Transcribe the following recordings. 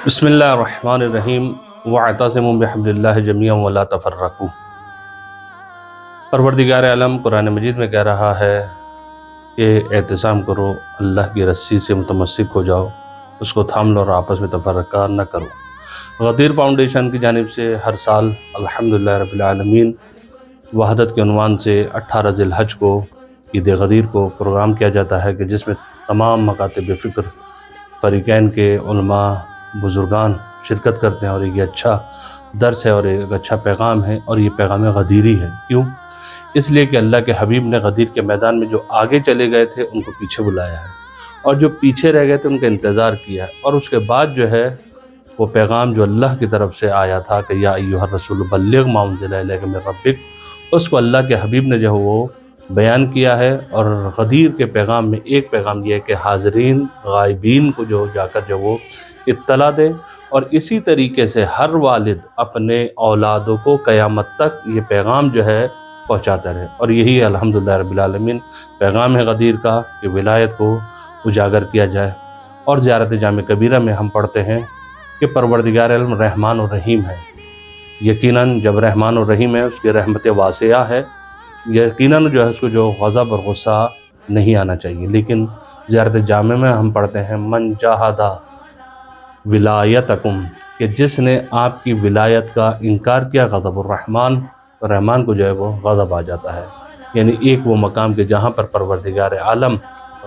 بسم اللہ الرحمن الرحیم واعتصموا بحبل اللہ جمیعا ولا تفرقوا۔ پروردگار عالم قرآن مجید میں کہہ رہا ہے کہ اعتصام کرو، اللہ کی رسی سے متمسک ہو جاؤ، اس کو تھام لو اور آپس میں تفرقہ نہ کرو۔ غدیر فاؤنڈیشن کی جانب سے ہر سال الحمدللہ رب العالمین وحدت کے عنوان سے 18 ذی الحج کو عید غدیر کو پروگرام کیا جاتا ہے کہ جس میں تمام مکاتب فکر فریقین کے علماء بزرگان شرکت کرتے ہیں، اور یہ اچھا درس ہے اور ایک اچھا پیغام ہے، اور یہ پیغام غدیری ہے۔ کیوں؟ اس لیے کہ اللہ کے حبیب نے غدیر کے میدان میں جو آگے چلے گئے تھے ان کو پیچھے بلایا ہے، اور جو پیچھے رہ گئے تھے ان کا انتظار کیا ہے، اور اس کے بعد جو ہے وہ پیغام جو اللہ کی طرف سے آیا تھا کہ یا ایھا الرسول بلغ ما انزل الیک من ربک، اس کو اللہ کے حبیب نے جو ہے وہ بیان کیا ہے۔ اور غدیر کے پیغام میں ایک پیغام یہ ہے کہ حاضرین غائبین کو جو جا کر جو وہ اطلاع دے، اور اسی طریقے سے ہر والد اپنے اولادوں کو قیامت تک یہ پیغام جو ہے پہنچاتا رہے، اور یہی الحمدللہ رب العالمین پیغام ہے غدیر کا کہ ولایت کو اجاگر کیا جائے۔ اور زیارت جامع کبیرہ میں ہم پڑھتے ہیں کہ پروردگار عالم رحمان و رحیم ہے۔ یقیناً جب رحمان و رحیم ہے اس کی رحمت واسعہ ہے، یقیناً جو ہے اس کو جو غضب اور غصہ نہیں آنا چاہیے۔ لیکن زیارت جامع میں ہم پڑھتے ہیں من جاہدہ ولایتکم، کہ جس نے آپ کی ولایت کا انکار کیا غضب الرحمن، رحمان کو جو ہے وہ غضب آ جاتا ہے۔ یعنی ایک وہ مقام کہ جہاں پر پروردگار عالم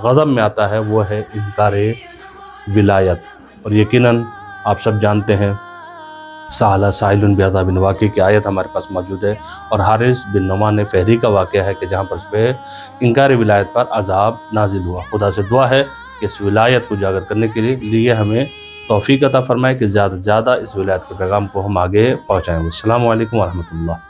غضب میں آتا ہے وہ ہے انکار ولایت۔ اور یقیناً آپ سب جانتے ہیں سأل سائل بعذاب واقع کی آیت ہمارے پاس موجود ہے، اور حارث بن نعمان فہری کا واقعہ ہے کہ جہاں پر اس پہ انکار ولایت پر عذاب نازل ہوا۔ خدا سے دعا ہے کہ اس ولایت کو اجاگر کرنے کے لیے ہمیں توفیق عطا فرمائے کہ زیادہ سے زیادہ اس ولایت کے پیغام کو ہم آگے پہنچائیں۔ السلام علیکم ورحمۃ اللہ۔